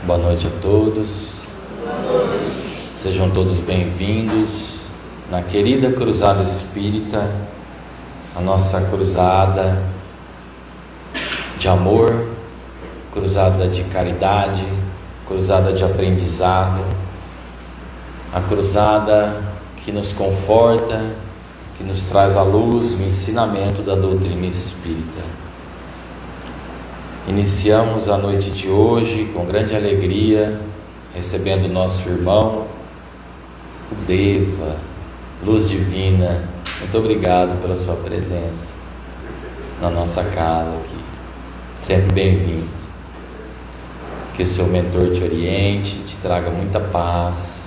Boa noite a todos. Sejam todos bem-vindos na querida Cruzada Espírita, a nossa cruzada de amor, cruzada de caridade, cruzada de aprendizado, a cruzada que nos conforta, que nos traz à luz o ensinamento da doutrina espírita. Iniciamos a noite de hoje com grande alegria, recebendo nosso irmão, o Deva, Luz Divina. Muito obrigado pela sua presença na nossa casa aqui. Sempre bem-vindo. Que o seu mentor te oriente, te traga muita paz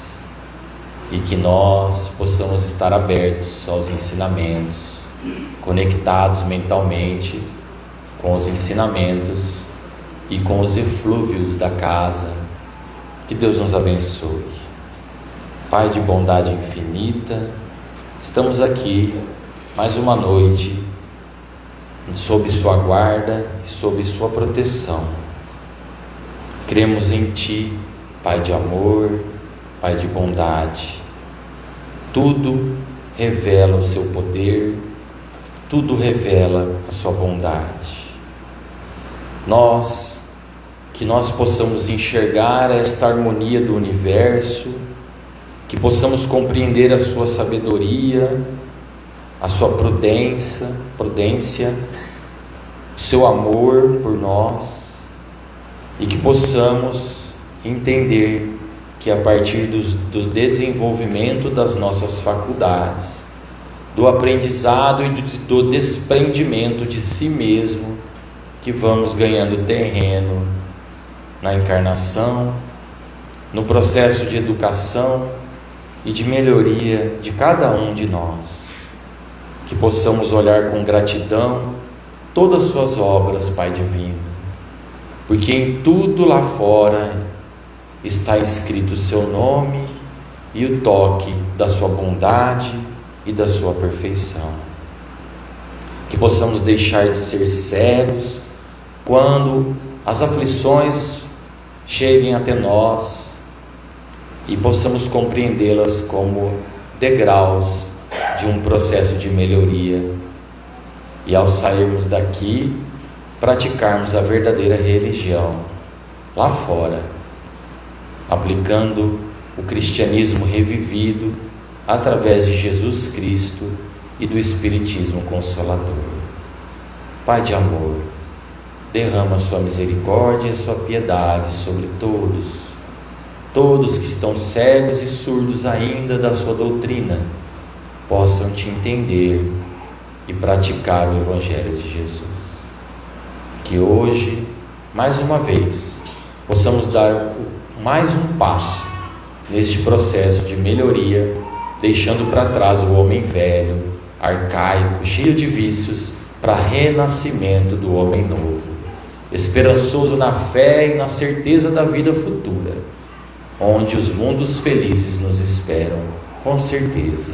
e que nós possamos estar abertos aos ensinamentos, conectados mentalmente com os ensinamentos e com os eflúvios da casa. Que Deus nos abençoe. Pai de bondade infinita, estamos aqui mais uma noite sob sua guarda e sob sua proteção. Cremos em Ti, Pai de amor, Pai de bondade. Tudo revela o seu poder, tudo revela a sua bondade. Que nós possamos enxergar esta harmonia do universo, que possamos compreender a sua sabedoria, a sua prudência, o seu amor por nós, e que possamos entender que a partir do desenvolvimento das nossas faculdades, do aprendizado e do desprendimento de si mesmo, que vamos ganhando terreno na encarnação, no processo de educação e de melhoria de cada um de nós. Que possamos olhar com gratidão todas as suas obras, Pai Divino, porque em tudo lá fora está escrito o seu nome e o toque da sua bondade e da sua perfeição. Que possamos deixar de ser cegos quando as aflições cheguem até nós e possamos compreendê-las como degraus de um processo de melhoria, e ao sairmos daqui, praticarmos a verdadeira religião lá fora, aplicando o cristianismo revivido através de Jesus Cristo e do Espiritismo Consolador. Pai de amor, derrama sua misericórdia e sua piedade sobre todos que estão cegos e surdos ainda da sua doutrina, possam te entender e praticar o Evangelho de Jesus. Que hoje, mais uma vez, possamos dar mais um passo neste processo de melhoria, deixando para trás o homem velho, arcaico, cheio de vícios, para renascimento do homem novo, esperançoso na fé e na certeza da vida futura, onde os mundos felizes nos esperam, com certeza.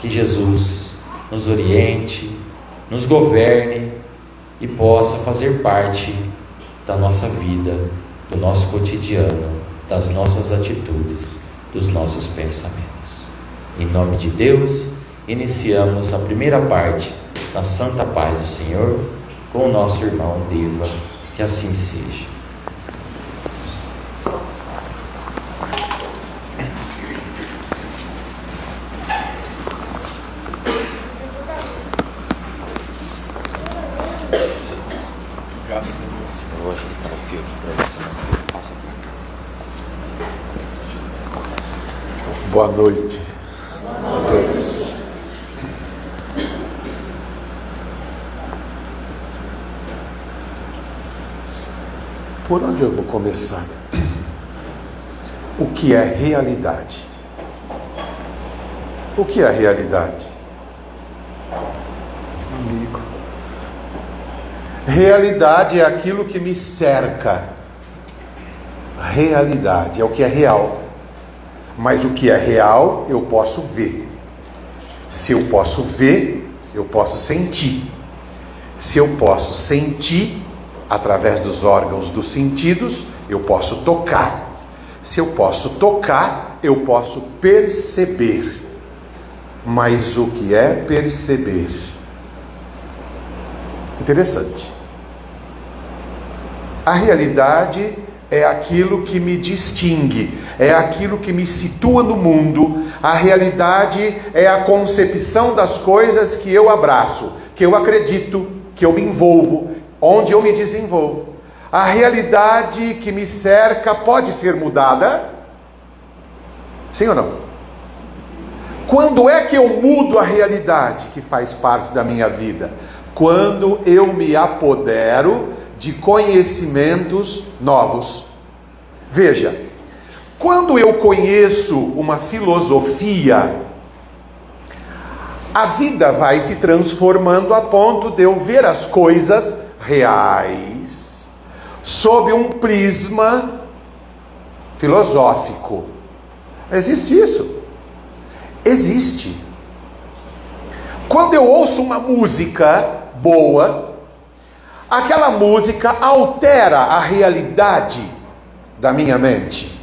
Que Jesus nos oriente, nos governe e possa fazer parte da nossa vida, do nosso cotidiano, das nossas atitudes, dos nossos pensamentos. Em nome de Deus, iniciamos a primeira parte na Santa Paz do Senhor com o nosso irmão Deva. Que assim seja. Eu vou ajeitar o fio aqui para você, não passa para cá. Boa noite a todos. Por onde eu vou começar? O que é realidade? O que é realidade? Amigo. Realidade é aquilo que me cerca. Realidade é o que é real. Mas o que é real eu posso ver. Se eu posso ver, eu posso sentir. Se eu posso sentir, através dos órgãos dos sentidos, eu posso tocar. Se eu posso tocar, eu posso perceber. Mas o que é perceber? Interessante. A realidade é aquilo que me distingue, é aquilo que me situa no mundo. A realidade é a concepção das coisas que eu abraço, que eu acredito, que eu me envolvo, onde eu me desenvolvo. A realidade que me cerca pode ser mudada? Sim ou não? Quando é que eu mudo a realidade que faz parte da minha vida? Quando eu me apodero de conhecimentos novos. Veja, quando eu conheço uma filosofia, a vida vai se transformando a ponto de eu ver as coisas reais sob um prisma filosófico. Existe isso? Existe. Quando eu ouço uma música boa, aquela música altera a realidade da minha mente.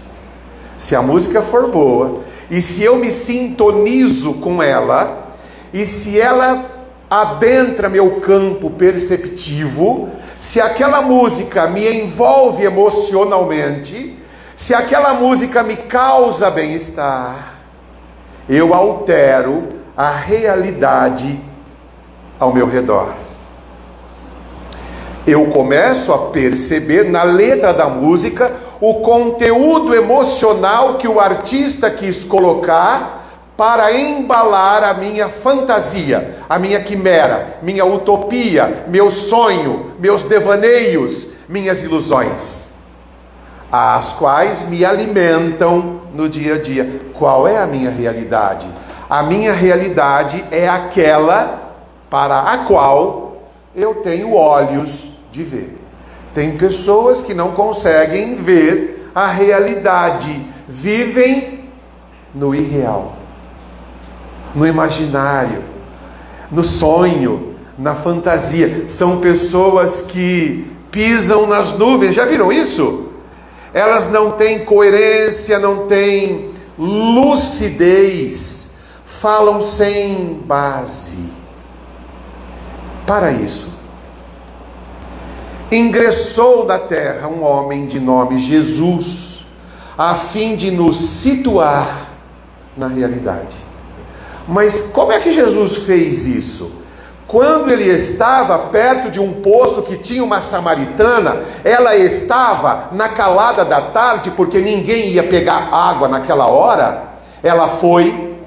Se a música for boa, e se eu me sintonizo com ela, e se ela adentra meu campo perceptivo, se aquela música me envolve emocionalmente, se aquela música me causa bem-estar, eu altero a realidade ao meu redor. Eu começo a perceber na letra da música o conteúdo emocional que o artista quis colocar para embalar a minha fantasia, a minha quimera, minha utopia, meu sonho, meus devaneios, minhas ilusões, as quais me alimentam no dia a dia. Qual é a minha realidade? A minha realidade é aquela para a qual eu tenho olhos de ver. Tem pessoas que não conseguem ver a realidade, vivem no irreal, no imaginário, no sonho, na fantasia. São pessoas que pisam nas nuvens. Já viram isso? Elas não têm coerência, não têm lucidez, falam sem base. Para isso, ingressou na terra um homem de nome Jesus, a fim de nos situar na realidade. Mas como é que Jesus fez isso? Quando ele estava perto de um poço que tinha uma samaritana, ela estava na calada da tarde, porque ninguém ia pegar água naquela hora. Ela foi,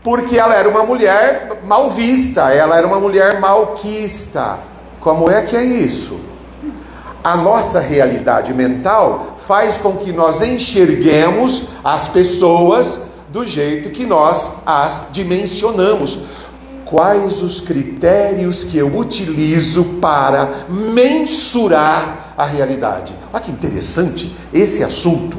porque ela era uma mulher mal vista, ela era uma mulher malquista. Como é que é isso? A nossa realidade mental faz com que nós enxerguemos as pessoas do jeito que nós as dimensionamos. Quais os critérios que eu utilizo para mensurar a realidade? Olha que interessante esse assunto.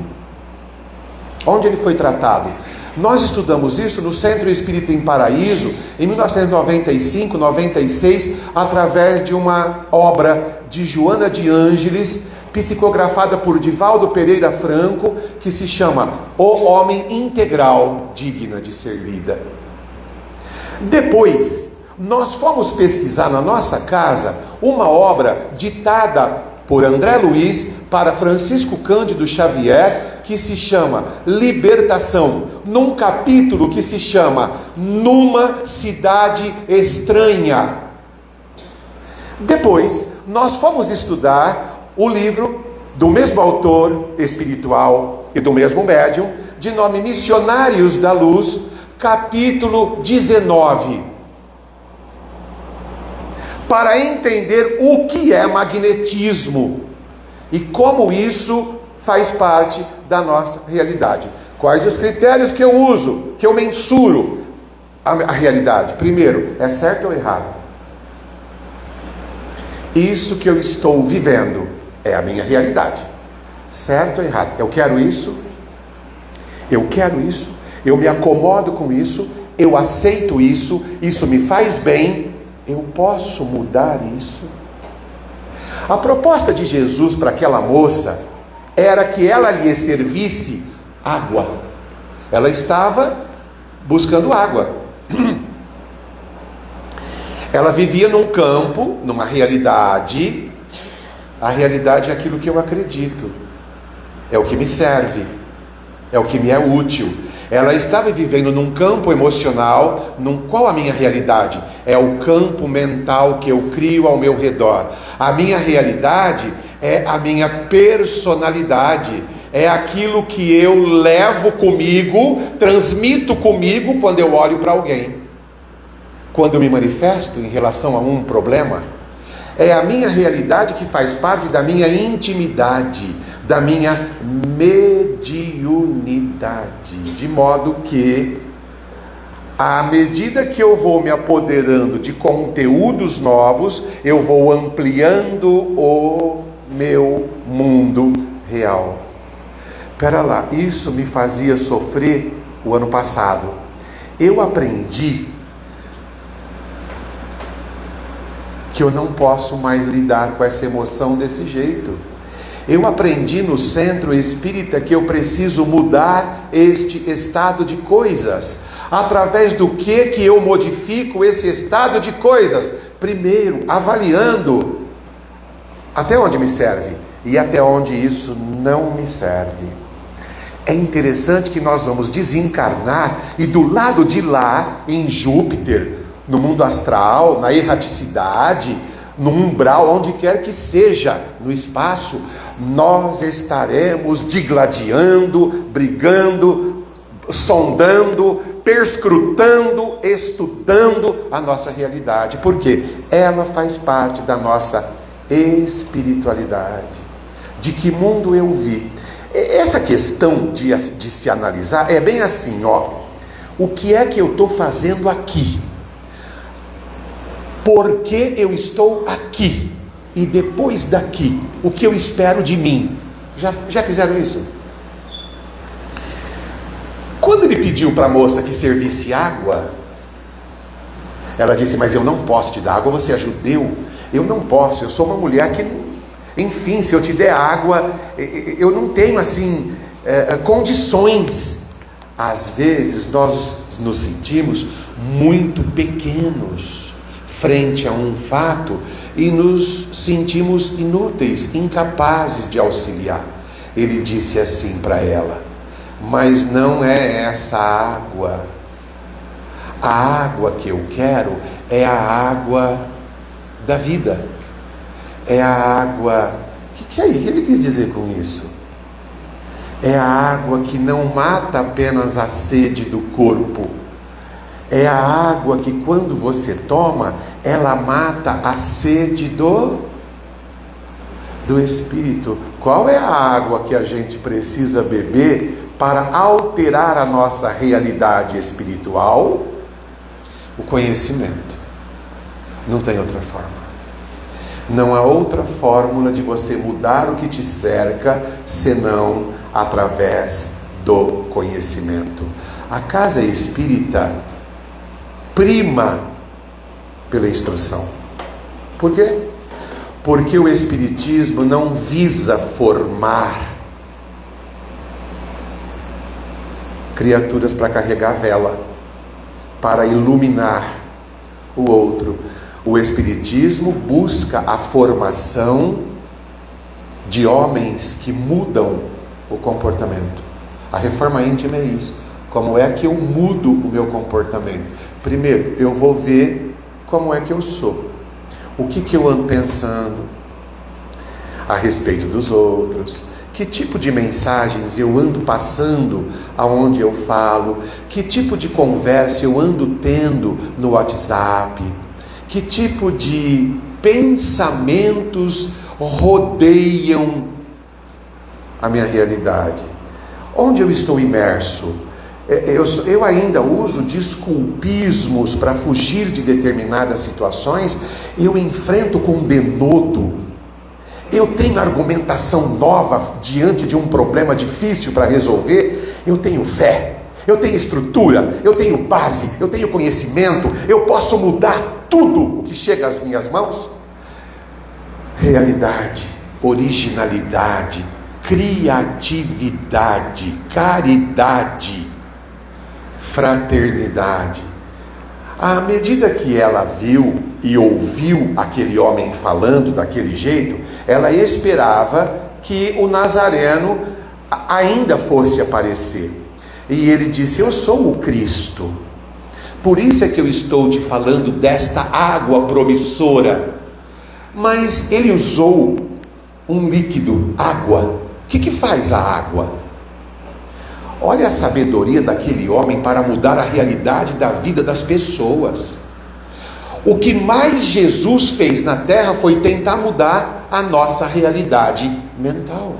Onde ele foi tratado? Nós estudamos isso no Centro Espírita em Paraíso, em 1995, 96, através de uma obra de Joana de Ângeles, psicografada por Divaldo Pereira Franco, que se chama O Homem Integral, digna de ser lida. Depois, nós fomos pesquisar na nossa casa uma obra ditada por André Luiz para Francisco Cândido Xavier, que se chama Libertação, num capítulo que se chama Numa Cidade Estranha. Depois, nós fomos estudar o livro do mesmo autor espiritual e do mesmo médium, de nome Missionários da Luz, capítulo 19, para entender o que é magnetismo e como isso faz parte da nossa realidade. Quais os critérios que eu uso, que eu mensuro a realidade? Primeiro, é certo ou errado? Isso que eu estou vivendo é a minha realidade. Certo ou errado? Eu quero isso? Eu quero isso? Eu me acomodo com isso? Eu aceito isso? Isso me faz bem? Eu posso mudar isso? A proposta de Jesus para aquela moça era que ela lhe servisse água. Ela estava buscando água. Ela vivia num campo, numa realidade. A realidade é aquilo que eu acredito, é o que me serve, é o que me é útil. Ela estava vivendo num campo emocional. Qual a minha realidade? É o campo mental que eu crio ao meu redor. A minha realidade é a minha personalidade, é aquilo que eu levo comigo, transmito comigo quando eu olho para alguém. Quando eu me manifesto em relação a um problema, é a minha realidade que faz parte da minha intimidade, da minha mediunidade, de modo que, à medida que eu vou me apoderando de conteúdos novos, eu vou ampliando o meu mundo real. Espera lá, isso me fazia sofrer o ano passado. Eu aprendi que eu não posso mais lidar com essa emoção desse jeito. Eu aprendi no centro espírita que eu preciso mudar este estado de coisas. Através do que eu modifico esse estado de coisas? Primeiro, avaliando até onde me serve e até onde isso não me serve. É interessante que nós vamos desencarnar e do lado de lá, em Júpiter, no mundo astral, na erraticidade, no umbral, onde quer que seja, no espaço, nós estaremos digladiando, brigando, sondando, perscrutando, estudando a nossa realidade, porque ela faz parte da nossa espiritualidade. De que mundo eu vi? Essa questão de se analisar é bem assim, o que é que eu estou fazendo aqui? Por que eu estou aqui? E depois daqui, o que eu espero de mim? Já fizeram isso? Quando ele pediu para a moça que servisse água, ela disse: mas eu não posso te dar água, você é judeu? Eu não posso, eu sou uma mulher que, enfim, se eu te der água, eu não tenho assim condições. Às vezes nós nos sentimos muito pequenos frente a um fato e nos sentimos inúteis, incapazes de auxiliar. Ele disse assim para ela: mas não é essa água. A água que eu quero é a água da vida. É a água... O que ele quis dizer com isso? É a água que não mata apenas a sede do corpo. É a água que, quando você toma, ela mata a sede do espírito. Qual é a água que a gente precisa beber para alterar a nossa realidade espiritual? O conhecimento. Não tem outra forma. Não há outra fórmula de você mudar o que te cerca, senão através do conhecimento. A casa espírita prima pela instrução. Por quê? Porque o Espiritismo não visa formar criaturas para carregar vela, para iluminar o outro. O Espiritismo busca a formação de homens que mudam o comportamento. A reforma íntima é isso. Como é que eu mudo o meu comportamento? Primeiro, eu vou ver como é que eu sou. O que eu ando pensando a respeito dos outros? Que tipo de mensagens eu ando passando aonde eu falo? Que tipo de conversa eu ando tendo no WhatsApp? Que tipo de pensamentos rodeiam a minha realidade? Onde eu estou imerso? Eu ainda uso desculpismos para fugir de determinadas situações. Eu enfrento com denodo. Eu tenho argumentação nova diante de um problema difícil para resolver. Eu tenho fé, eu tenho estrutura, eu tenho base, eu tenho conhecimento. Eu posso mudar tudo o que chega às minhas mãos. Realidade, originalidade, criatividade, caridade, fraternidade. À medida que ela viu e ouviu aquele homem falando daquele jeito, ela esperava que o Nazareno ainda fosse aparecer. E ele disse: eu sou o Cristo. Por isso é que eu estou te falando desta água promissora. Mas ele usou um líquido, água. O que faz a água? Olha a sabedoria daquele homem para mudar a realidade da vida das pessoas. O que mais Jesus fez na terra foi tentar mudar a nossa realidade mental.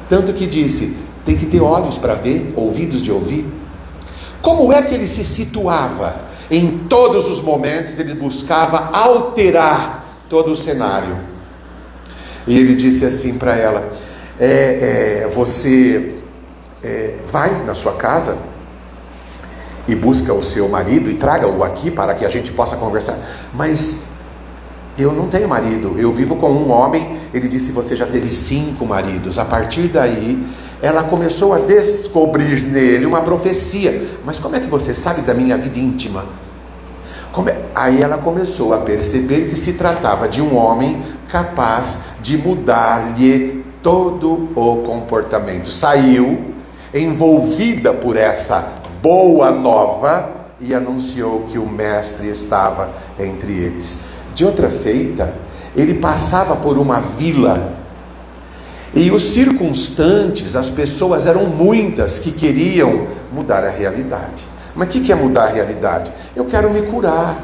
Tanto que disse: tem que ter olhos para ver, ouvidos de ouvir. Como é que ele se situava? Em todos os momentos ele buscava alterar todo o cenário. E ele disse assim para ela: você vai na sua casa e busca o seu marido e traga-o aqui para que a gente possa conversar. Mas eu não tenho marido, eu vivo com um homem. Ele disse: você já teve 5 maridos. A partir daí ela começou a descobrir nele uma profecia. Mas como é que você sabe da minha vida íntima? Aí ela começou a perceber que se tratava de um homem capaz de mudar-lhe todo o comportamento. Saiu envolvida por essa boa nova e anunciou que o mestre estava entre eles. De outra feita, ele passava por uma vila e os circunstantes, as pessoas eram muitas que queriam mudar a realidade. Mas o que é mudar a realidade? Eu quero me curar,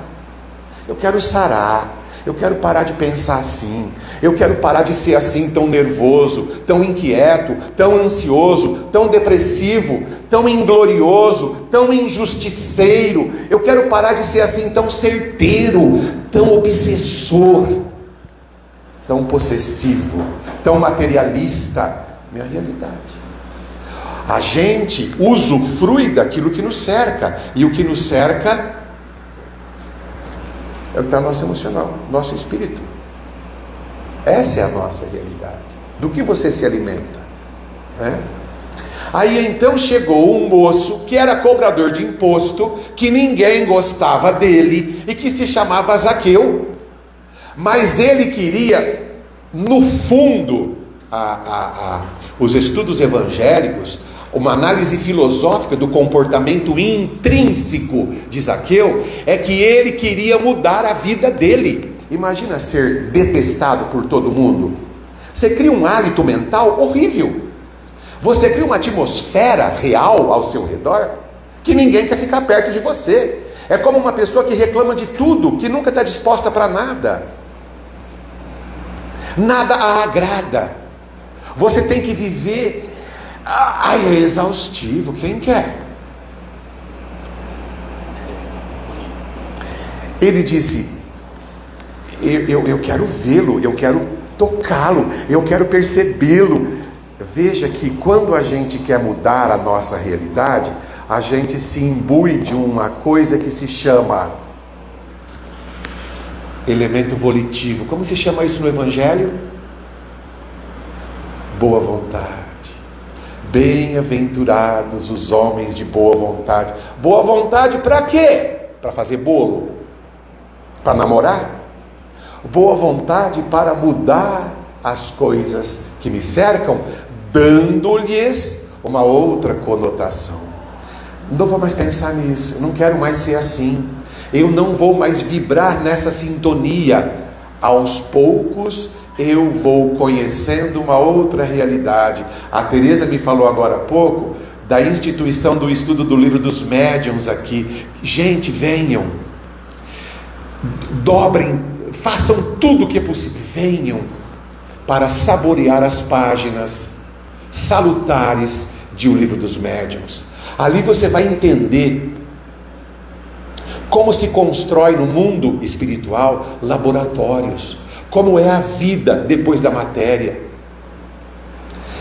eu quero sarar, eu quero parar de pensar assim, eu quero parar de ser assim, tão nervoso, tão inquieto, tão ansioso, tão depressivo, tão inglorioso, tão injusticeiro. Eu quero parar de ser assim, tão certeiro, tão obsessor, tão possessivo, tão materialista. Minha realidade. A gente usufrui daquilo que nos cerca, e o que nos cerca é o que está no nosso emocional, nosso espírito. Essa é a nossa realidade. Do que você se alimenta, né? Aí então chegou um moço que era cobrador de imposto, que ninguém gostava dele e que se chamava Zaqueu. Mas ele queria, no fundo, os estudos evangélicos, uma análise filosófica do comportamento intrínseco de Zaqueu, é que ele queria mudar a vida dele. Imagina ser detestado por todo mundo. Você cria um hálito mental horrível. Você cria uma atmosfera real ao seu redor, que ninguém quer ficar perto de você. É como uma pessoa que reclama de tudo, que nunca está disposta para nada. Nada a agrada. Você tem que viver. É exaustivo, quem quer? Ele disse: eu quero vê-lo, eu quero tocá-lo, eu quero percebê-lo. Veja que quando a gente quer mudar a nossa realidade, a gente se imbui de uma coisa que se chama elemento volitivo. Como se chama isso no Evangelho? Boa vontade. Bem-aventurados os homens de boa vontade. Boa vontade para quê? Para fazer bolo? Para namorar? Boa vontade para mudar as coisas que me cercam, dando-lhes uma outra conotação. Não vou mais pensar nisso, eu não quero mais ser assim, eu não vou mais vibrar nessa sintonia. Aos poucos eu vou conhecendo uma outra realidade. A Teresa me falou agora há pouco da instituição do estudo do livro dos médiuns aqui. Gente, venham, dobrem, façam tudo o que é possível, venham para saborear as páginas salutares de O Livro dos Médiuns. Ali você vai entender como se constrói no mundo espiritual laboratórios, como é a vida depois da matéria.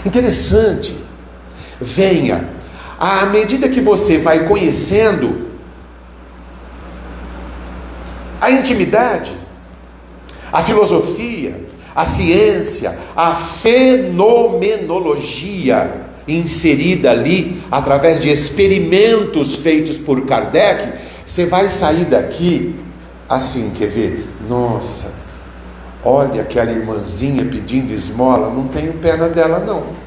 Interessante. Venha. À medida que você vai conhecendo a intimidade, a filosofia, a ciência, a fenomenologia inserida ali, através de experimentos feitos por Kardec, você vai sair daqui assim, quer ver? Nossa, olha aquela irmãzinha pedindo esmola, não tenho pena dela não.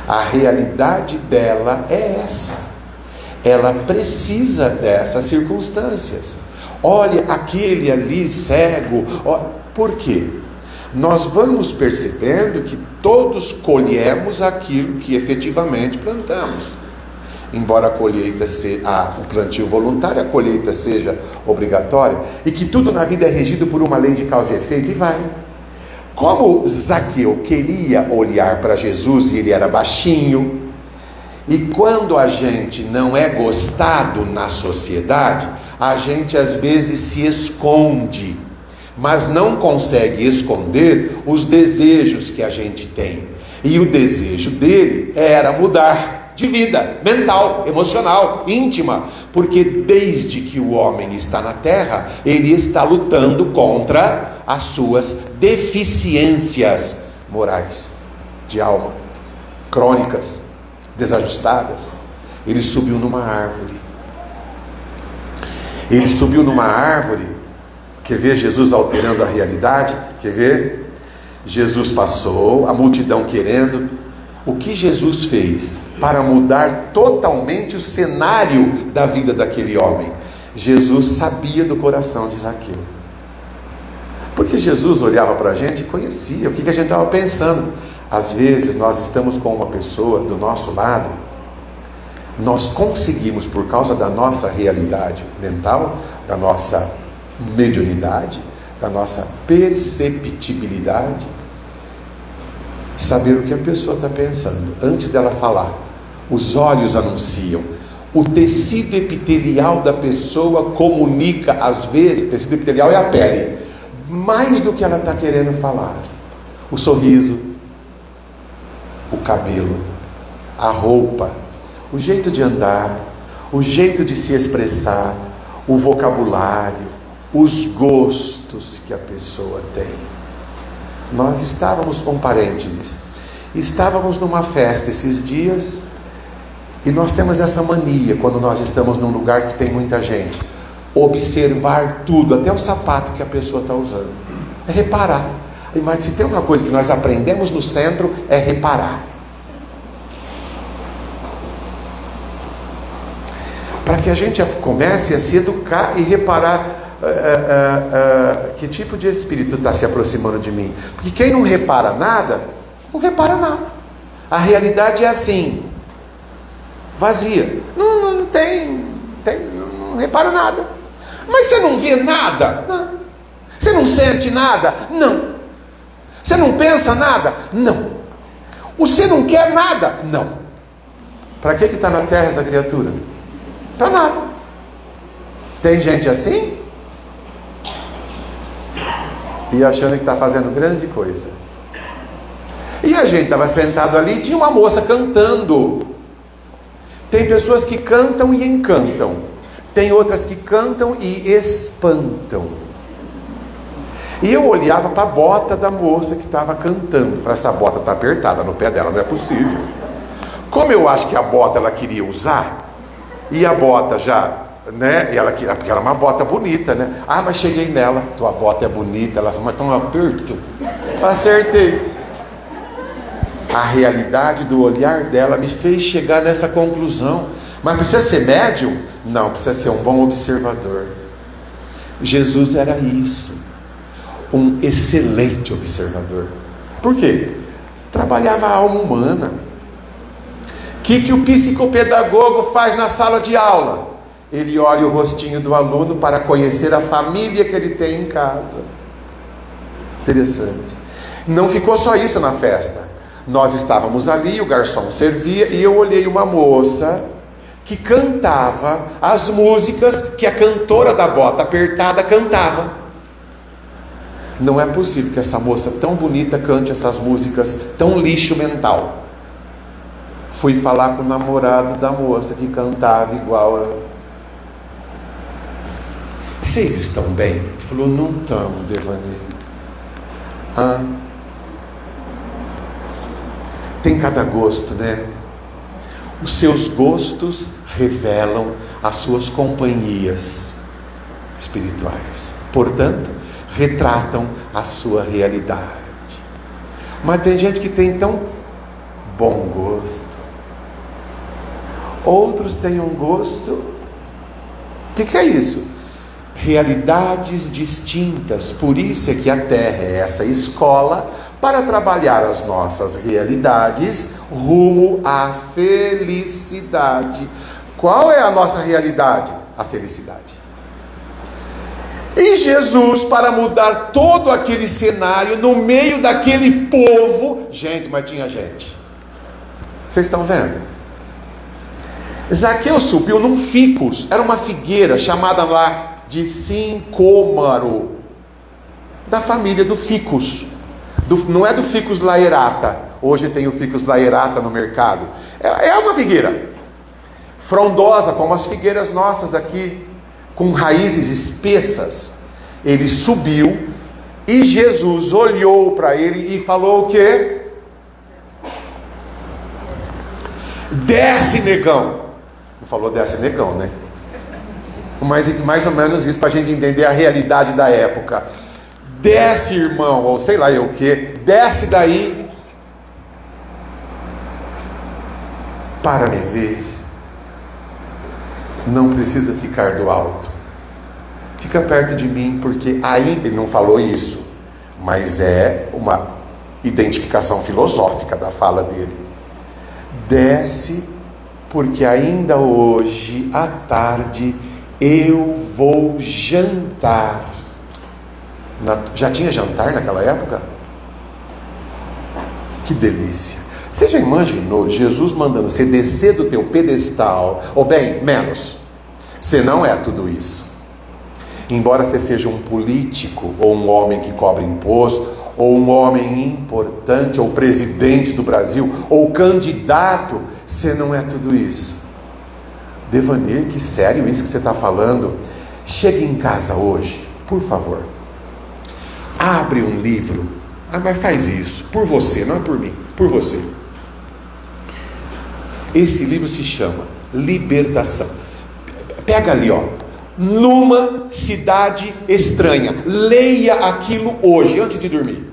A realidade dela é essa. Ela precisa dessas circunstâncias. Olha aquele ali cego. Por quê? Nós vamos percebendo que todos colhemos aquilo que efetivamente plantamos. Embora a colheita seja, o plantio voluntário, a colheita seja obrigatória, e que tudo na vida é regido por uma lei de causa e efeito, e vai. Como Zaqueu queria olhar para Jesus e ele era baixinho, e quando a gente não é gostado na sociedade, a gente às vezes se esconde, mas não consegue esconder os desejos que a gente tem. E o desejo dele era mudar de vida, mental, emocional, íntima, porque desde que o homem está na terra, ele está lutando contra as suas deficiências morais, de alma, crônicas, desajustadas. Ele subiu numa árvore. Ele subiu numa árvore. Quer ver Jesus alterando a realidade? Quer ver? Jesus passou, a multidão querendo. O que Jesus fez para mudar totalmente o cenário da vida daquele homem? Jesus sabia do coração de Zaqueu. Porque Jesus olhava para a gente e conhecia o que a gente estava pensando. Às vezes nós estamos com uma pessoa do nosso lado, nós conseguimos, por causa da nossa realidade mental, da nossa mediunidade, da nossa perceptibilidade, saber o que a pessoa está pensando antes dela falar. Os olhos anunciam, o tecido epitelial da pessoa comunica, às vezes. O tecido epitelial é a pele, mais do que ela está querendo falar. O sorriso, o cabelo, a roupa, o jeito de andar, o jeito de se expressar, o vocabulário, os gostos que a pessoa tem. Nós estávamos, um parênteses, estávamos numa festa esses dias, e nós temos essa mania, quando nós estamos num lugar que tem muita gente, observar tudo, até o sapato que a pessoa está usando, é reparar. Mas se tem uma coisa que nós aprendemos no centro, é reparar. Para que a gente comece a se educar e reparar que tipo de espírito está se aproximando de mim. Porque quem não repara nada, não repara nada. A realidade é assim, vazia. Não repara nada. Mas você não vê nada? Não. Você não sente nada? Não. Você não pensa nada? Não. Você não quer nada? Não. Para que está na terra essa criatura? Para nada. Tem gente assim? E achando que está fazendo grande coisa. E a gente estava sentado ali e tinha uma moça cantando. Tem pessoas que cantam e encantam. Tem outras que cantam e espantam. E eu olhava para a bota da moça que estava cantando. Falei, essa bota está apertada no pé dela, não é possível. Como eu acho que a bota ela queria usar, e a bota já, né? E ela, porque era uma bota bonita, né? Ah, mas cheguei nela, tua bota é bonita. Ela falou, mas tem um aperto. Acertei. A realidade do olhar dela me fez chegar nessa conclusão. Mas precisa ser médium? Não, precisa ser um bom observador. Jesus era isso, um excelente observador. Por quê? Trabalhava a alma humana. O que o psicopedagogo faz na sala de aula? Ele olha o rostinho do aluno para conhecer a família que ele tem em casa. Interessante. Não ficou só isso na festa. Nós estávamos ali, o garçom servia, e eu olhei uma moça que cantava as músicas que a cantora da bota apertada cantava. Não é possível que essa moça tão bonita cante essas músicas tão lixo mental. Fui falar com o namorado da moça que cantava igual a... Vocês estão bem? Ele falou, não estamos, Devanir. Tem cada gosto, né? Os seus gostos revelam as suas companhias espirituais. Portanto, retratam a sua realidade. Mas tem gente que tem tão bom gosto. Outros têm um gosto. O que é isso? Realidades distintas. Por isso é que a Terra é essa escola para trabalhar as nossas realidades rumo à felicidade. Qual é a nossa realidade? A felicidade. E Jesus, para mudar todo aquele cenário, no meio daquele povo, gente, mas tinha gente. Vocês estão vendo? Zaqueu subiu num ficus, era uma figueira chamada lá de sincômaro, da família do ficus. Não é do ficus laerata. Hoje tem o ficus laerata no mercado. É uma figueira frondosa, como as figueiras nossas aqui, com raízes espessas. Ele subiu e Jesus olhou para ele e falou o quê? Desce, negão. Não falou desce, negão, né? Mas mais ou menos isso, para a gente entender a realidade da época. Desce, irmão, ou sei lá eu o que. Desce daí. Para me ver. Não precisa ficar do alto. Fica perto de mim, porque ainda ele não falou isso, mas é uma identificação filosófica da fala dele. Desce, porque ainda hoje à tarde eu vou jantar. Já tinha jantar naquela época? Que delícia! Você já imaginou Jesus mandando você descer do teu pedestal? Ou bem, menos. Você não é tudo isso. Embora você seja um político, ou um homem que cobra imposto, ou um homem importante, ou presidente do Brasil, ou candidato, você não é tudo isso. Devanir, que sério isso que você está falando? Chegue em casa hoje, por favor. Abre um livro. Mas faz isso, por você, não é por mim, por você. Esse livro se chama Libertação. Pega ali, ó. Numa cidade estranha. Leia aquilo hoje, antes de dormir,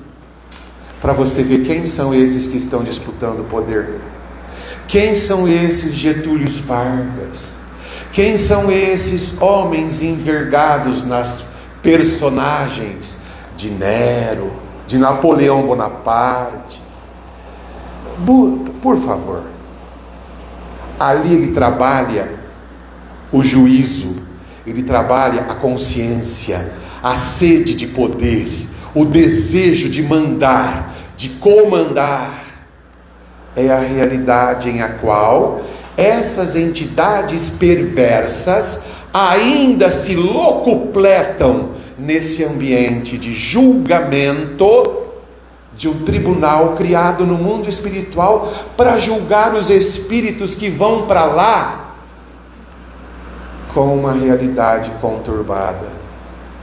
para você ver quem são esses que estão disputando o poder. Quem são esses Getúlios Vargas? Quem são esses homens envergados nas personagens de Nero, de Napoleão Bonaparte? Por favor. Ali ele trabalha o juízo, ele trabalha a consciência, a sede de poder, o desejo de mandar, de comandar. É a realidade em a qual essas entidades perversas ainda se locupletam nesse ambiente de julgamento de um tribunal criado no mundo espiritual para julgar os espíritos que vão para lá com uma realidade conturbada.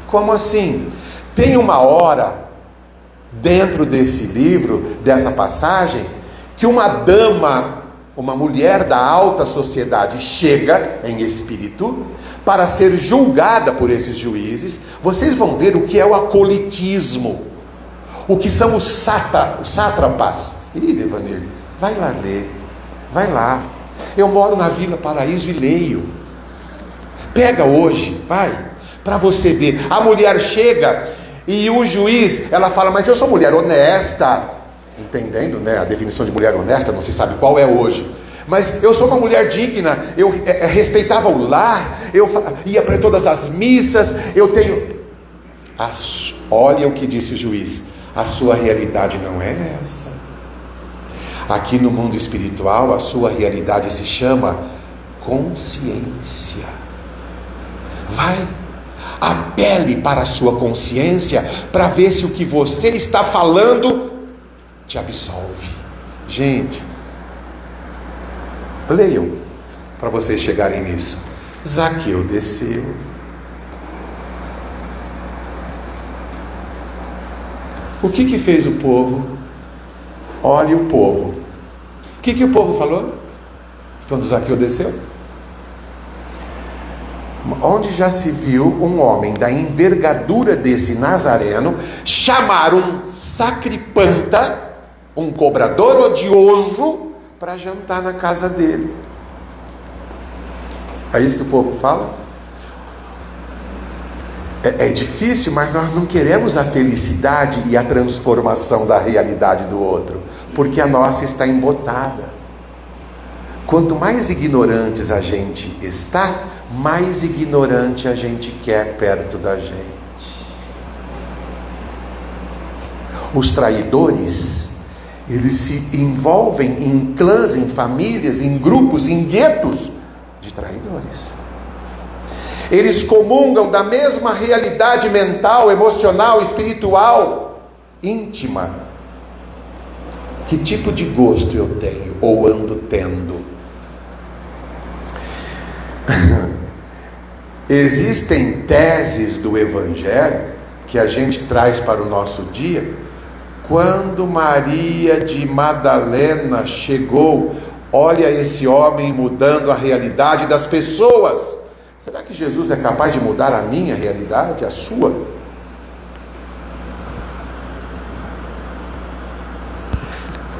Como assim? Tem uma hora dentro desse livro, dessa passagem, que uma dama, uma mulher da alta sociedade chega em espírito para ser julgada por esses juízes. Vocês vão ver o que é o acolitismo, o que são os sátrapas. Ih, Devanir, vai lá ler, vai lá. Eu moro na Vila Paraíso e leio. Pega hoje, vai, para você ver. A mulher chega e o juiz, ela fala, mas eu sou mulher honesta. Entendendo, né? A definição de mulher honesta, não se sabe qual é hoje. Mas eu sou uma mulher digna, eu respeitava o lar, eu ia para todas as missas, eu tenho... Olha o que disse o juiz, a sua realidade não é essa. Aqui no mundo espiritual, a sua realidade se chama consciência. Vai, apele para a sua consciência, para ver se o que você está falando te absolve. Gente, leiam para vocês chegarem nisso. Zaqueu desceu. O que fez o povo? Olhe o povo. O que o povo falou quando Zaqueu desceu? Onde já se viu um homem da envergadura desse nazareno chamar um sacripanta, um cobrador odioso, para jantar na casa dele? É isso que o povo fala? É difícil, mas nós não queremos a felicidade e a transformação da realidade do outro, porque a nossa está embotada. Quanto mais ignorantes a gente está, mais ignorante a gente quer perto da gente. Os traidores, eles se envolvem em clãs, em famílias, em grupos, em guetos de traidores. Eles comungam da mesma realidade mental, emocional, espiritual, íntima. Que tipo de gosto eu tenho ou ando tendo? Existem teses do Evangelho que a gente traz para o nosso dia. Quando Maria de Madalena chegou, olha esse homem mudando a realidade das pessoas. Será que Jesus é capaz de mudar a minha realidade, a sua?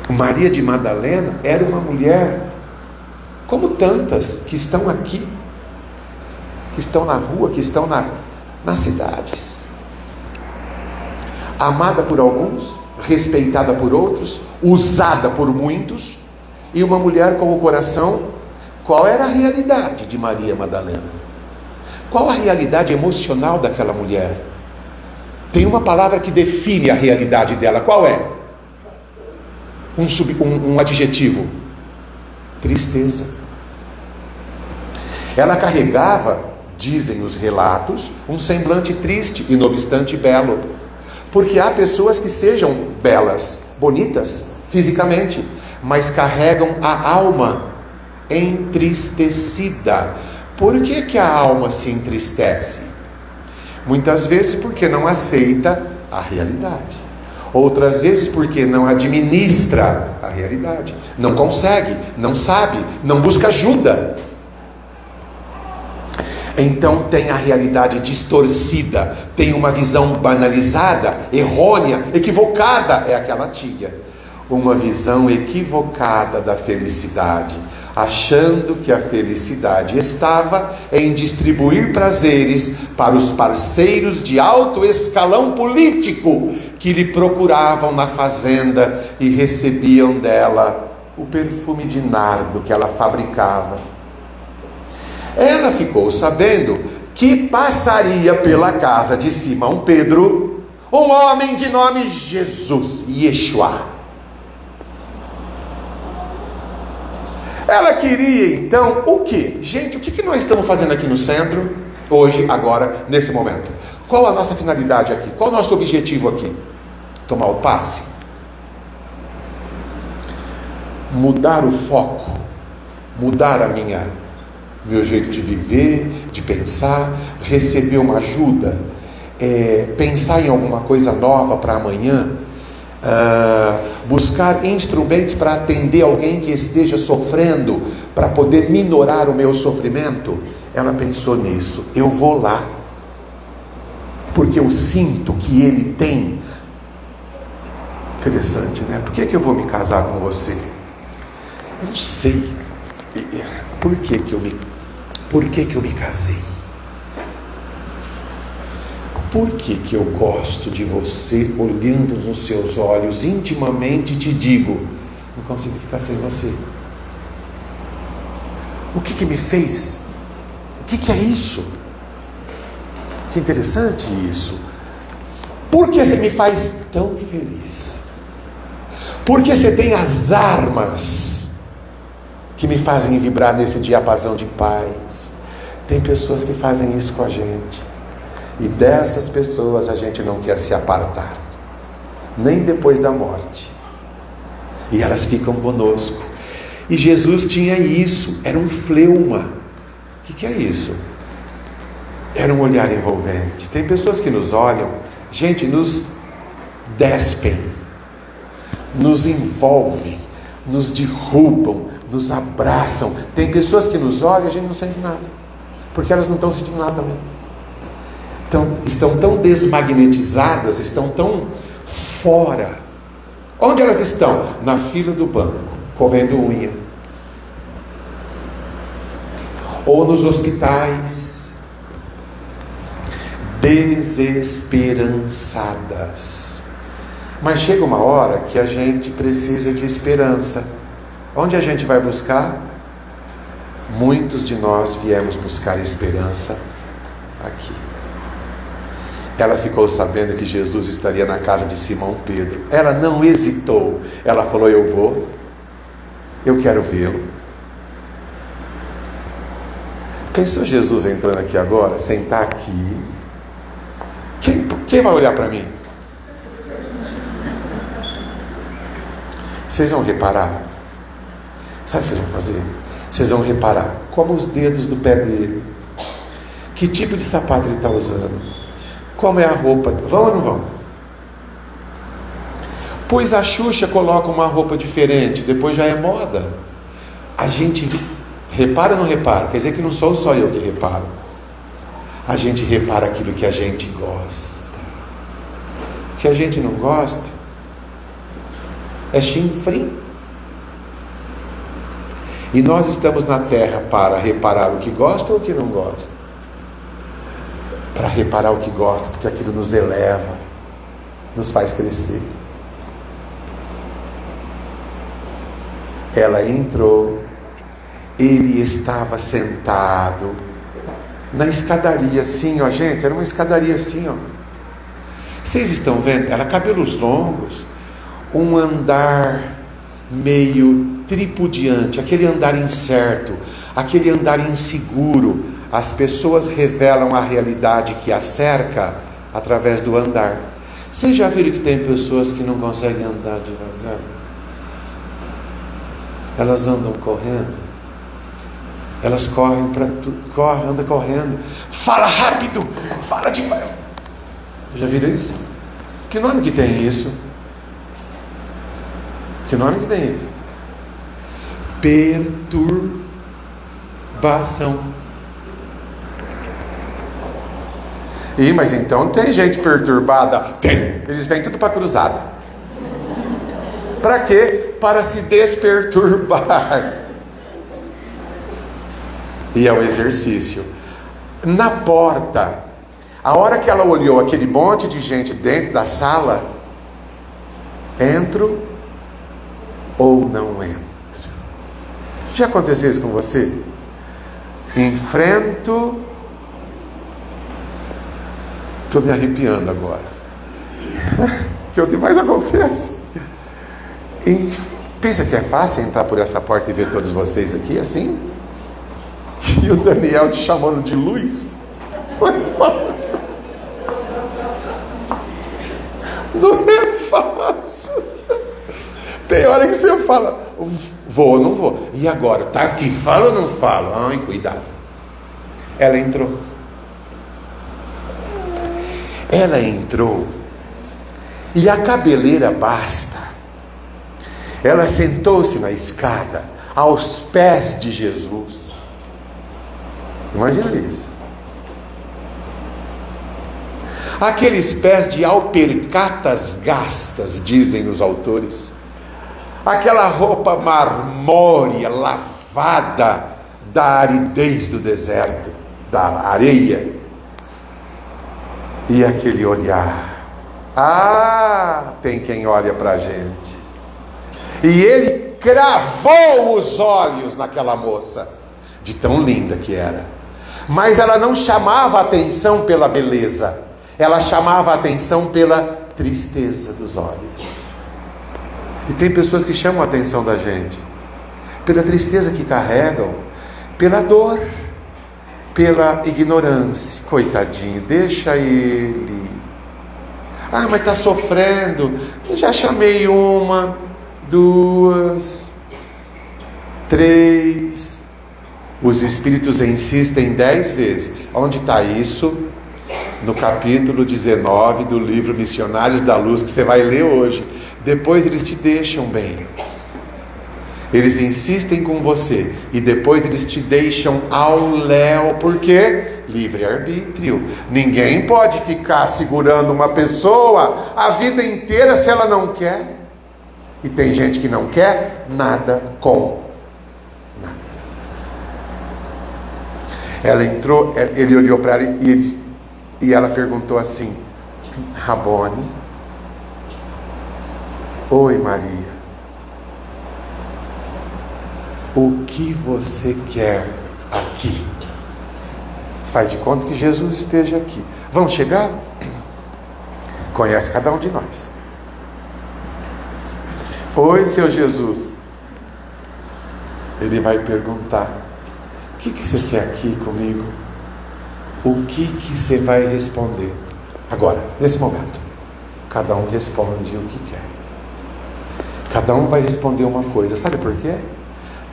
Maria de Madalena era uma mulher como tantas que estão aqui, que estão na rua, que estão nas cidades. Amada por alguns, respeitada por outros, usada por muitos, e uma mulher com o coração. Qual era a realidade de Maria Madalena? Qual a realidade emocional daquela mulher? Tem uma palavra que define a realidade dela. Qual é? Um adjetivo: tristeza. Ela carregava, dizem os relatos, um semblante triste e, não obstante, belo. Porque há pessoas que sejam belas, bonitas, fisicamente, mas carregam a alma entristecida. Por que a alma se entristece? Muitas vezes porque não aceita a realidade. Outras vezes porque não administra a realidade. Não consegue, não sabe, não busca ajuda. Então tem a realidade distorcida, tem uma visão banalizada, errônea, equivocada, é aquela tia. Uma visão equivocada da felicidade, achando que a felicidade estava em distribuir prazeres para os parceiros de alto escalão político que lhe procuravam na fazenda e recebiam dela o perfume de nardo que ela fabricava. Ela ficou sabendo que passaria pela casa de Simão Pedro um homem de nome Jesus, Yeshua. Ela queria então o quê? Gente, o que nós estamos fazendo aqui no centro, hoje, agora, nesse momento? Qual a nossa finalidade aqui? Qual o nosso objetivo aqui? Tomar o passe? Mudar o foco? Mudar meu jeito de viver, de pensar, receber uma ajuda, pensar em alguma coisa nova para amanhã, buscar instrumentos para atender alguém que esteja sofrendo, para poder minorar o meu sofrimento. Ela pensou nisso. Eu vou lá, porque eu sinto que ele tem. Interessante, né? Por que eu vou me casar com você? Eu não sei. Por que eu me casei? Por que eu gosto de você, olhando nos seus olhos, intimamente te digo, não consigo ficar sem você? O que me fez? O que é isso? Que interessante isso. Por que você me faz tão feliz? Porque você tem as armas que me fazem vibrar nesse diapasão de paz. Tem pessoas que fazem isso com a gente. E dessas pessoas a gente não quer se apartar, nem depois da morte. E elas ficam conosco. E Jesus tinha isso, era um fleuma. O que é isso? Era um olhar envolvente. Tem pessoas que nos olham, gente, nos despem, nos envolvem, nos derrubam, nos abraçam. Tem pessoas que nos olham e a gente não sente nada, porque elas não estão sentindo nada também. Então, estão tão desmagnetizadas, estão tão fora. Onde elas estão? Na fila do banco, comendo unha. Ou nos hospitais, desesperançadas. Mas chega uma hora que a gente precisa de esperança. Onde a gente vai buscar? Muitos de nós viemos buscar esperança aqui. Ela ficou sabendo que Jesus estaria na casa de Simão Pedro. Ela não hesitou. Ela falou: eu vou, eu quero vê-lo. Pensou Jesus entrando aqui agora, sentar aqui? Quem vai olhar para mim? Vocês vão reparar. Sabe o que vocês vão fazer? Vocês vão reparar como os dedos do pé dele, que tipo de sapato ele está usando, como é a roupa. Vão ou não vão? Pois a Xuxa coloca uma roupa diferente, depois já é moda. A gente repara ou não repara? Quer dizer que não sou só eu que reparo. A gente repara aquilo que a gente gosta. O que a gente não gosta é chinfrim. E nós estamos na terra para reparar o que gosta ou o que não gosta? Para reparar o que gosta, porque aquilo nos eleva, nos faz crescer. Ela entrou, ele estava sentado na escadaria assim, ó, gente, era uma escadaria assim, ó. Vocês estão vendo? Era cabelos longos, um andar meio tripudiante, aquele andar incerto, aquele andar inseguro. As pessoas revelam a realidade que a cerca através do andar. Vocês já viram que tem pessoas que não conseguem andar devagar? Elas andam correndo. Elas correm para tudo, andam correndo. Fala rápido, fala devagar. Já viram isso? Que nome que tem isso? Que nome que tem isso? Perturbação. Mas então tem gente perturbada? Tem. Eles vêm tudo para a cruzada. Para quê? Para se desperturbar. E é um exercício. Na porta, a hora que ela olhou aquele monte de gente dentro da sala, entro ou não entro? Já aconteceu isso com você? Enfrento. Estou me arrepiando agora. Que é o que mais acontece. Pensa que é fácil entrar por essa porta e ver todos vocês aqui assim? E o Daniel te chamando de luz? Não é fácil. Não é fácil. Tem hora que você fala, vou ou não vou? E agora? Tá aqui, fala ou não fala? Ai, cuidado. Ela entrou. Ela entrou. E a cabeleira basta. Ela sentou-se na escada, aos pés de Jesus. Imagina isso. Aqueles pés de alpercatas gastas, dizem os autores. Aquela roupa marmórea, lavada da aridez do deserto, da areia. E aquele olhar. Ah, tem quem olha para a gente. E ele cravou os olhos naquela moça, de tão linda que era. Mas ela não chamava a atenção pela beleza, ela chamava a atenção pela tristeza dos olhos. E tem pessoas que chamam a atenção da gente pela tristeza que carregam, pela dor, pela ignorância. Coitadinho, deixa ele. Ah, mas está sofrendo. Eu já chamei 1, 2, 3. Os espíritos insistem 10 vezes. Onde está isso? no capítulo 19 do livro Missionários da Luz, que você vai ler hoje. Depois eles te deixam bem. Eles insistem com você e depois eles te deixam ao léu. Por quê? Livre-arbítrio. Ninguém pode ficar segurando uma pessoa a vida inteira se ela não quer. E tem gente que não quer nada com nada. Ela entrou, ele olhou para ela e ela perguntou assim: Rabone, oi Maria, o que você quer aqui? Faz de conta que Jesus esteja aqui. Vamos chegar? Conhece cada um de nós. Oi, seu Jesus. Ele vai perguntar: o que você quer aqui comigo? O que você vai responder? Agora, nesse momento, cada um responde o que quer. Cada um vai responder uma coisa. Sabe por quê?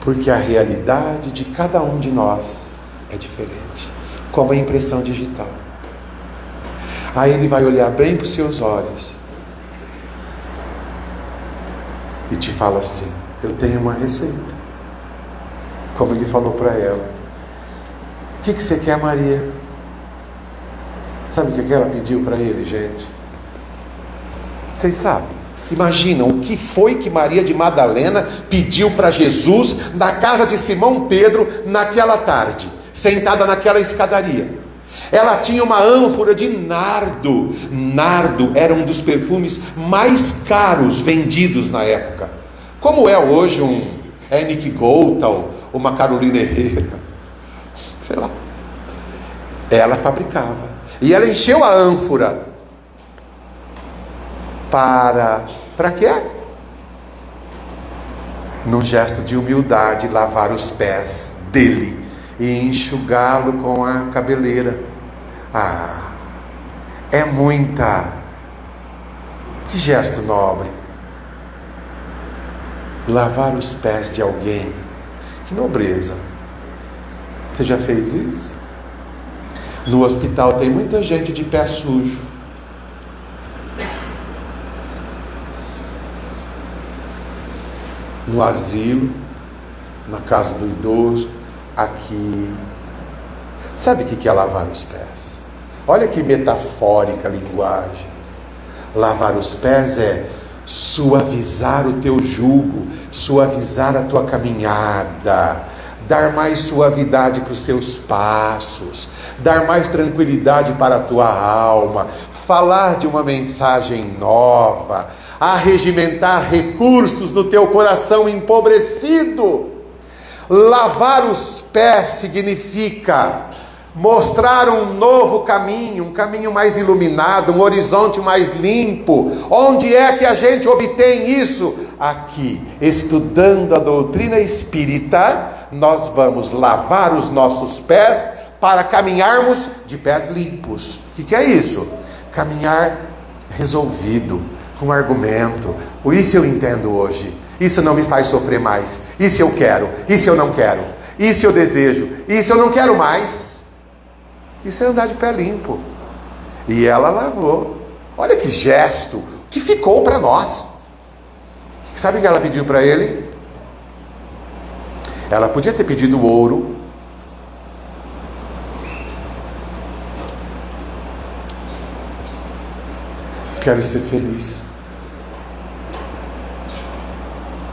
Porque a realidade de cada um de nós é diferente, como a impressão digital. Aí ele vai olhar bem para os seus olhos e te fala assim: eu tenho uma receita. Como ele falou para ela: o que você quer, Maria? Sabe o que ela pediu para ele, gente? Vocês sabem? Imaginam o que foi que Maria de Madalena pediu para Jesus na casa de Simão Pedro naquela tarde, sentada naquela escadaria. Ela tinha uma ânfora de nardo. Nardo era um dos perfumes mais caros vendidos na época, como é hoje um Hennick Goldthal, uma Carolina Herrera, sei lá. Ela fabricava e ela encheu a ânfora para quê? Num gesto de humildade, lavar os pés dele e enxugá-lo com a cabeleira. É muita. Que gesto nobre. Lavar os pés de alguém. Que nobreza. Você já fez isso? No hospital tem muita gente de pé sujo. No asilo, na casa do idoso, aqui. Sabe o que é lavar os pés? Olha que metafórica a linguagem. Lavar os pés é suavizar o teu jugo, suavizar a tua caminhada, dar mais suavidade para os seus passos, dar mais tranquilidade para a tua alma, falar de uma mensagem nova, arregimentar recursos no teu coração empobrecido. Lavar os pés significa mostrar um novo caminho, um caminho mais iluminado, um horizonte mais limpo. Onde é que a gente obtém isso? Aqui, estudando a doutrina espírita, nós vamos lavar os nossos pés para caminharmos de pés limpos. O que é isso? Caminhar resolvido, com argumento. Isso eu entendo hoje. Isso não me faz sofrer mais. Isso eu quero. Isso eu não quero. Isso eu desejo. Isso eu não quero mais. Isso é andar de pé limpo. E ela lavou. Olha que gesto que ficou para nós. Sabe o que ela pediu para ele? Ela podia ter pedido ouro. Quero ser feliz.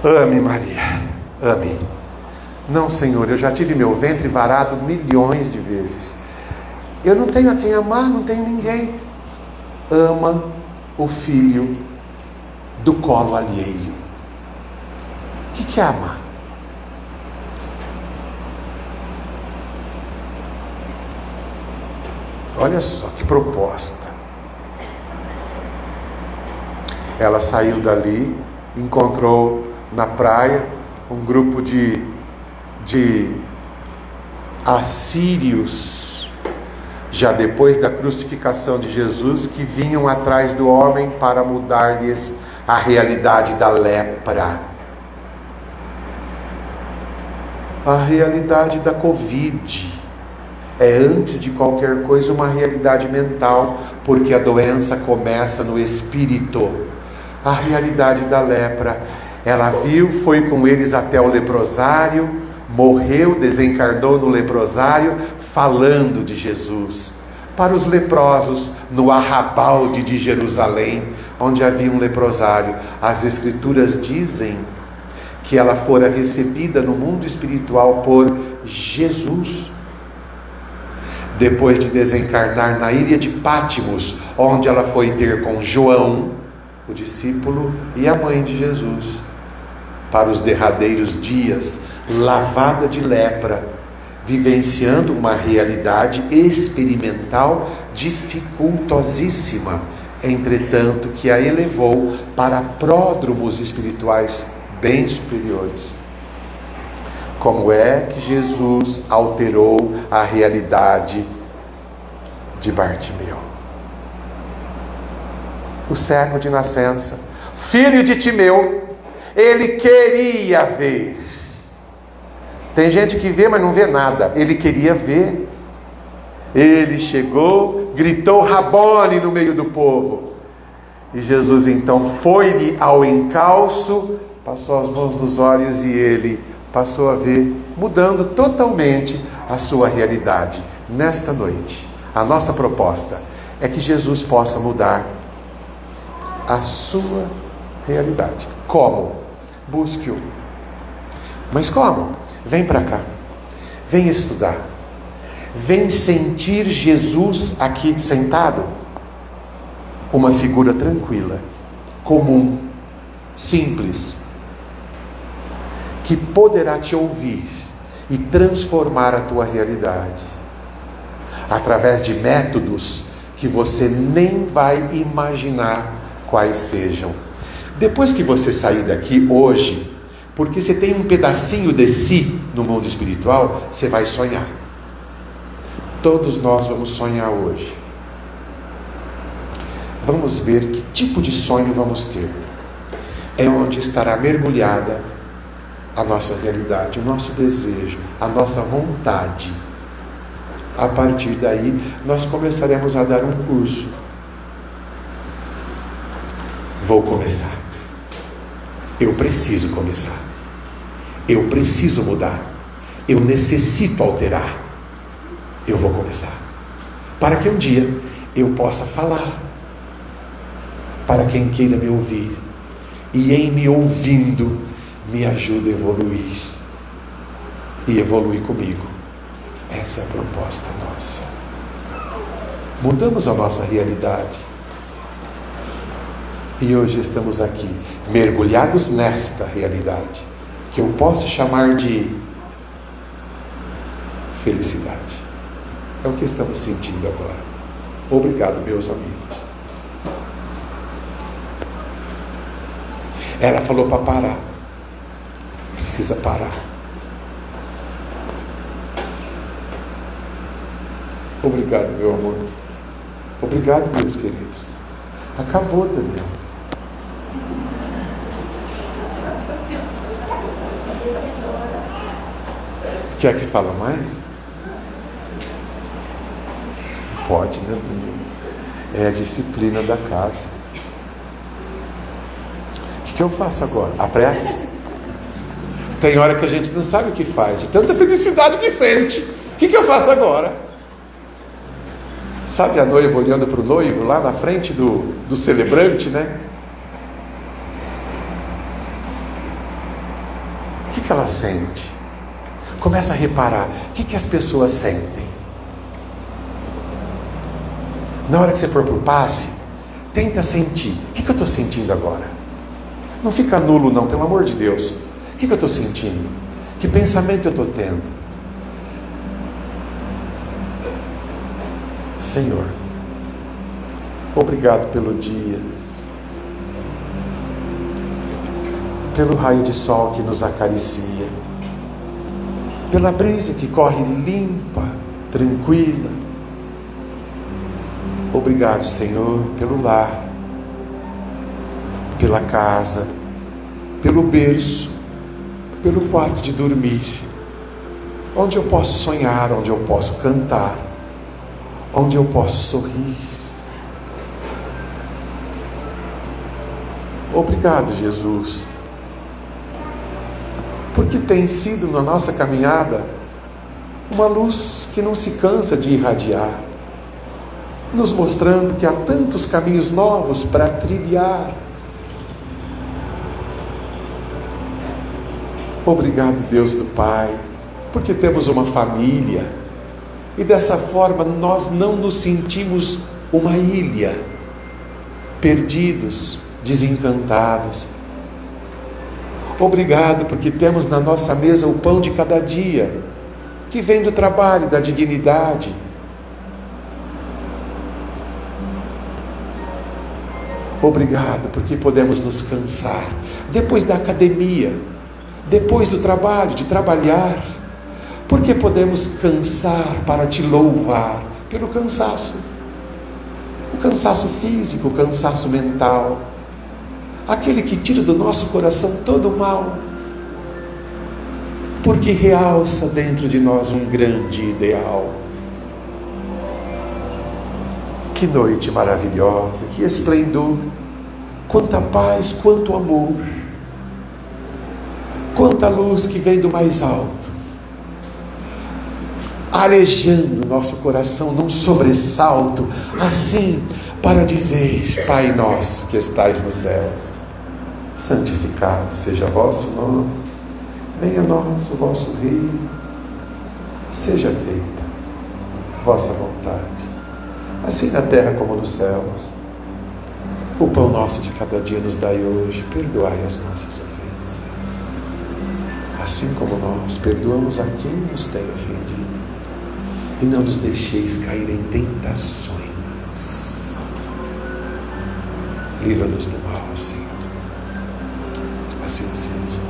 Ame, Maria, ame. Não, Senhor, eu já tive meu ventre varado milhões de vezes. Eu não tenho a quem amar, não tenho ninguém. Ama o filho do colo alheio. O que é amar? Olha só que proposta. Ela saiu dali, encontrou na praia um grupo de assírios, já depois da crucificação de Jesus, que vinham atrás do homem para mudar-lhes a realidade da lepra, a realidade da Covid. é antes de qualquer coisa uma realidade mental, porque a doença começa no espírito. A realidade da lepra, ela viu, foi com eles até o leprosário, morreu, desencarnou no leprosário, falando de Jesus. Para os leprosos, no arrabalde de Jerusalém, onde havia um leprosário, as Escrituras dizem que ela fora recebida no mundo espiritual por Jesus. Depois de desencarnar na ilha de Pátimos, onde ela foi ter com João, o discípulo, e a mãe de Jesus. Para os derradeiros dias, lavada de lepra, vivenciando uma realidade experimental dificultosíssima, entretanto que a elevou para pródromos espirituais bem superiores. Como é que Jesus alterou a realidade de Bartimeu? O cego de nascença, filho de Timeu, ele queria ver. Tem gente que vê, mas não vê nada. Ele queria ver. Ele chegou, gritou Rabone no meio do povo. E Jesus então foi-lhe ao encalço, passou as mãos nos olhos e ele passou a ver, mudando totalmente a sua realidade. Nesta noite, a nossa proposta é que Jesus possa mudar a sua realidade. Como? Busque-o. Mas como? Vem para cá, vem estudar, vem sentir Jesus aqui sentado, uma figura tranquila, comum, simples, que poderá te ouvir e transformar a tua realidade, através de métodos que você nem vai imaginar quais sejam. Depois que você sair daqui hoje, porque você tem um pedacinho de si no mundo espiritual, você vai sonhar. Todos nós vamos sonhar hoje. Vamos ver que tipo de sonho vamos ter. É onde estará mergulhada a nossa realidade, o nosso desejo, a nossa vontade. A partir daí, nós começaremos a dar um curso. Vou começar. Eu preciso começar. Eu preciso mudar. Eu necessito alterar. Eu vou começar. Para que um dia eu possa falar para quem queira me ouvir. E em me ouvindo, me ajuda a evoluir. E evoluir comigo. Essa é a proposta nossa. Mudamos a nossa realidade. E hoje estamos aqui, mergulhados nesta realidade, que eu posso chamar de felicidade. É o que estamos sentindo agora. Obrigado, meus amigos. Ela falou para parar. Precisa parar. Obrigado, meu amor. Obrigado, meus queridos. Acabou, Daniel. Quer que fala mais? Pode, né, Daniel? É a disciplina da casa. O que eu faço agora? A prece? Tem hora que a gente não sabe o que faz, de tanta felicidade que sente. O que eu faço agora? Sabe a noiva olhando para o noivo lá na frente do celebrante, né? O que ela sente? Começa a reparar. O que as pessoas sentem? Na hora que você for para o passe, tenta sentir. O que eu estou sentindo agora? Não fica nulo não, pelo amor de Deus. O que eu estou sentindo? Que pensamento eu estou tendo? Senhor, obrigado pelo dia, pelo raio de sol que nos acaricia, pela brisa que corre limpa, tranquila. Obrigado, Senhor, pelo lar, pela casa, pelo berço, pelo quarto de dormir. onde eu posso sonhar, onde eu posso cantar, onde eu posso sorrir. Obrigado, Jesus, porque tem sido na nossa caminhada uma luz que não se cansa de irradiar, nos mostrando que há tantos caminhos novos para trilhar. Obrigado, Deus do Pai, porque temos uma família e dessa forma nós não nos sentimos uma ilha, perdidos, desencantados. Obrigado porque temos na nossa mesa o pão de cada dia, que vem do trabalho, da dignidade. Obrigado porque podemos nos cansar depois da academia, depois do trabalho, de trabalhar, porque podemos cansar para te louvar pelo cansaço, o cansaço físico, o cansaço mental, aquele que tira do nosso coração todo o mal, porque realça dentro de nós um grande ideal. Que noite maravilhosa, que esplendor, quanta paz, quanto amor, quanta luz que vem do mais alto, arejando nosso coração num sobressalto, assim, para dizer: Pai nosso que estais nos céus, santificado seja o vosso nome, venha a nós o vosso reino, seja feita vossa vontade, assim na terra como nos céus. O pão nosso de cada dia nos dai hoje, perdoai as nossas ofensas, assim como nós perdoamos a quem nos tem ofendido, e não nos deixeis cair em tentações. Livra-nos do mal, Senhor. Assim seja.